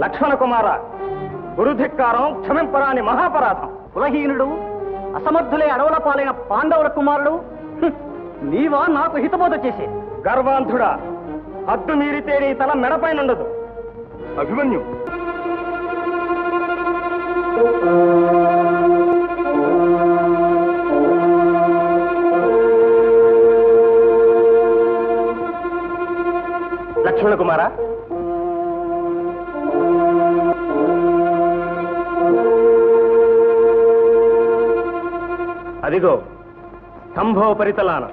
లక్ష్మణ కుమార, గురుధిక్కారం క్షమింపరాని మహాపరాధం. కులహీనుడు, అసమర్థులే అడవుల పాలైన పాండవుల కుమారుడు నీవా నాకు హితబోధ చేసే? గర్వాంధుడా, హద్దు మీరితే నీ తల మెడపైనుండదు. అభిమన్యు, లక్ష్మణ కుమార, అదిగో స్తంభోపరితలాన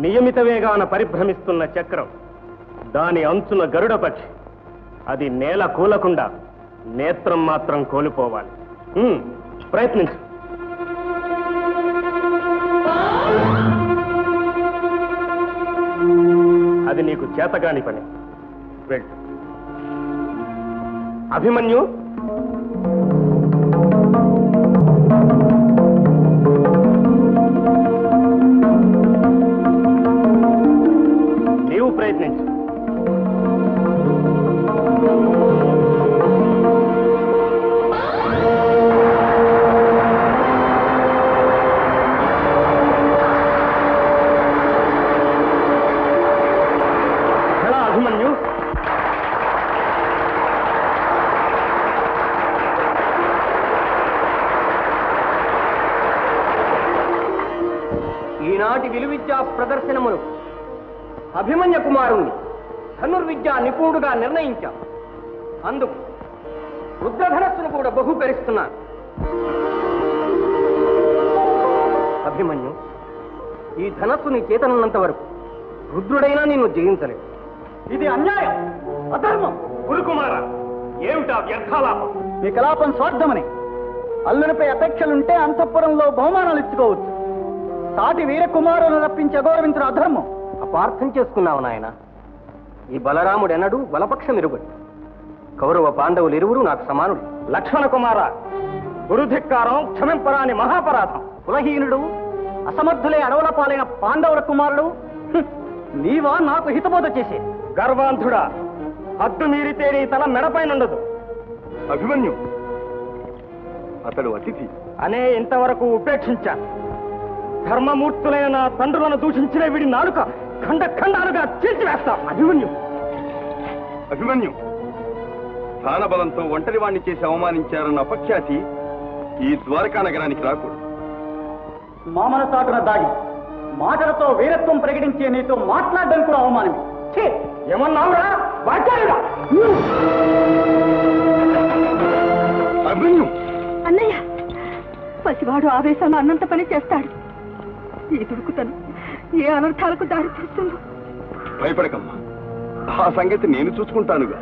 నియమిత వేగాన పరిభ్రమిస్తున్న చక్రం, దాని అంచున గరుడ పక్షి. అది నేల కూలకుండా నేత్రం మాత్రం కోల్పోవాలి. ప్రయత్నించు. అది నీకు చేతగాని పని. వెళ్ళు. అభిమన్యు, నీవు ప్రయత్నించు. అభిమన్యు, ఈనాటి విలువిద్యా ప్రదర్శనమును అభిమన్య కుమారుణ్ణి ధనుర్విద్యా నిపుణుడుగా నిర్ణయించాం. అందుకు రుద్రధనస్సును కూడా బహుకరిస్తున్నాను. అభిమన్యు, ఈ ధనస్సు నీ చేతనున్నంత వరకు రుద్రుడైనా నిన్ను జయించలేదు. ఇది అన్యాయం, అధర్మం. గురుకుమార, ఏమిటా వ్యర్థాలాపం? మీ కలాపం స్వార్థమని. అల్లునిపై అపేక్షలుంటే అంతఃపురంలో బహుమానాలు ఇచ్చుకోవచ్చు. సాటి వీరకుమారులను రప్పించి అగౌరవించిన అధర్మం. అపార్థం చేసుకున్నావు నాయన. ఈ బలరాముడెన్నడూ బలపక్షం ఇరుగుడు. కౌరవ పాండవులు ఇరువురు నాకు సమానుడు. లక్ష్మణ కుమార, గురుధిక్కారం క్షమింపరాని మహాపరాధం. కులహీనుడు, అసమర్థులే అడవుల పాలైన పాండవుల కుమారుడు నీవా నాకు హితబోధ చేసే? గర్వాంధుడా, హద్దు మీరితే నీ తల మెడపైనుండదు. అభిమన్యు, అతడు అతిథి అనే ఇంతవరకు ఉపేక్షించాను. ధర్మమూర్తులైన నా తండ్రులను దూషించిన వీడి నాలుక ఖండ ఖండాలుగా చీల్చివేస్తా. అభిమన్యు, అభిమన్యు, స్థానబలంతో ఒంటరి వాణ్ణి చేసి అవమానించారన్న అపఖ్యాతి ఈ ద్వారకా నగరానికి రాకూడదు. మామల చాటున దాగి మాటలతో వీరత్వం ప్రకటించే నీతో మాట్లాడడం కూడా అవమానమే. ఏమన్నావురా వాచారుడా? అభిమన్యు, అన్నయ్య, పసివాడు ఆవేశాన్ని అన్నంత పని చేస్తాడు. ఈ దుడుకుతను ఏ అనర్థాలకు దారి తీస్తుందో. భయపడకమ్మా, ఆ సంగతి నేను చూసుకుంటానుగా.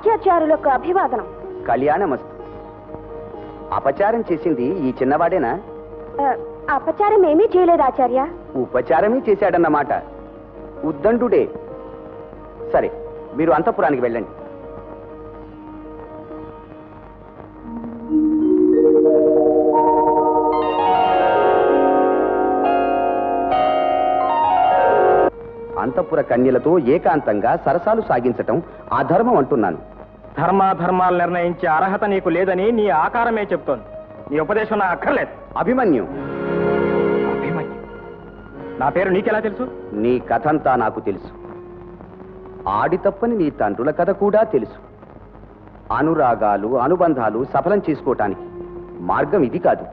రాజ్యాచారులకు అభివాదనం. కళ్యాణమస్తు. అపచారం చేసింది ఈ చిన్నవాడేనా? అపచారం ఏమీ చేయలేదు ఆచార్య. ఉపచారమే చేశాడన్నమాట. ఉద్దండుడే. సరే, మీరు అంతఃపురానికి వెళ్ళండి. అంతఃపుర కన్యలతో ఏకాంతంగా సరసాలు సాగించటం అధర్మం అంటున్నాను. ధర్మాధర్మాలు నిర్ణయించే అర్హత నీకు లేదని నీ ఆకారమే చెప్తోంది. నీ ఉపదేశం నాకు అక్కర్లేదు. అభిమన్యు, అభిమన్యు, నా పేరు నీకెలా తెలుసు? నీ కథంతా నాకు తెలుసు. ఆడి తప్పని నీ తండ్రుల కథ కూడా తెలుసు. అనురాగాలు, అనుబంధాలు సఫలం చేసుకోవటానికి మార్గం ఇది కాదు.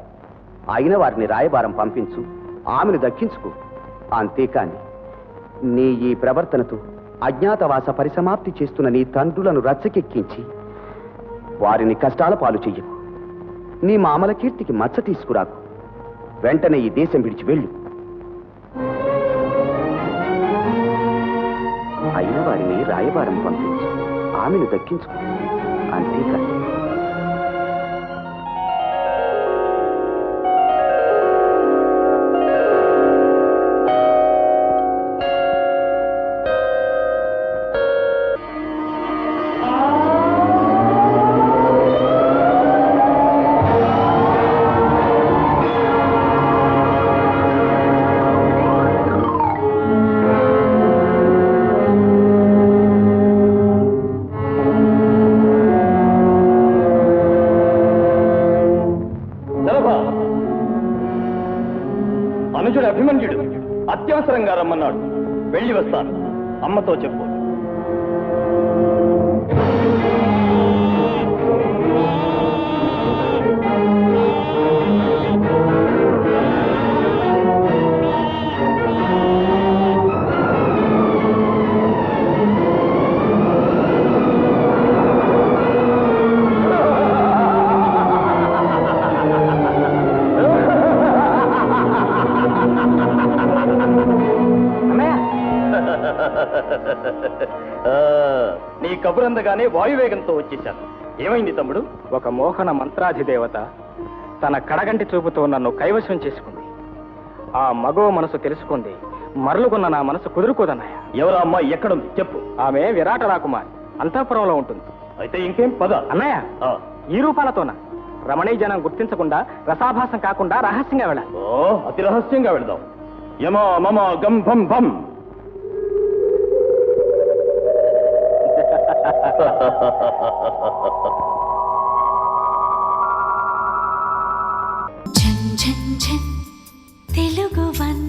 అయిన వారిని రాయబారం పంపించు, ఆమెను దక్కించుకో. అంతేకాని నీ ఈ ప్రవర్తనతో అజ్ఞాతవాస పరిసమాప్తి చేస్తున్న నీ తండ్రులను రచ్చకెక్కించి వారిని కష్టాల పాలు చెయ్యకు. నీ మామల కీర్తికి మచ్చ తీసుకురాకు. వెంటనే ఈ దేశం విడిచి వెళ్ళు. అయిన వారిని రాయబారం పంపించు, ఆమెను దక్కించుకో. అంతేకాదు అనుజుడు అభిమన్యుడు అత్యవసరంగా రమ్మన్నాడు. వెళ్ళి వస్తాను. అమ్మతో చెప్పు. నీ కబురందగానే వాయువేగంతో వచ్చేశాను. ఏమైంది తమ్ముడు? ఒక మోహన మంత్రాధిదేవత తన కడగంటి చూపుతో నన్ను కైవశం చేసుకుంది. ఆ మగో మనసు తెలుసుకుంది. మరలుకున్న నా మనసు కుదురుకోదన్నయ్య. ఎవరా అమ్మాయి? ఎక్కడుంది చెప్పు. ఆమె విరాట రాకుమారి, అంతఃపురంలో ఉంటుంది. అయితే ఇంకేం పద. అన్నయ్య, ఈ రూపాలతోన రమణీ జనం గుర్తించకుండా, రసాభాసం కాకుండా రహస్యంగా వెళ్ళాలి. అతి రహస్యంగా వెళదాం. యమా మమ గం భం భం. ఝన్ ఝన్ ఝన్ తెలుగు వన్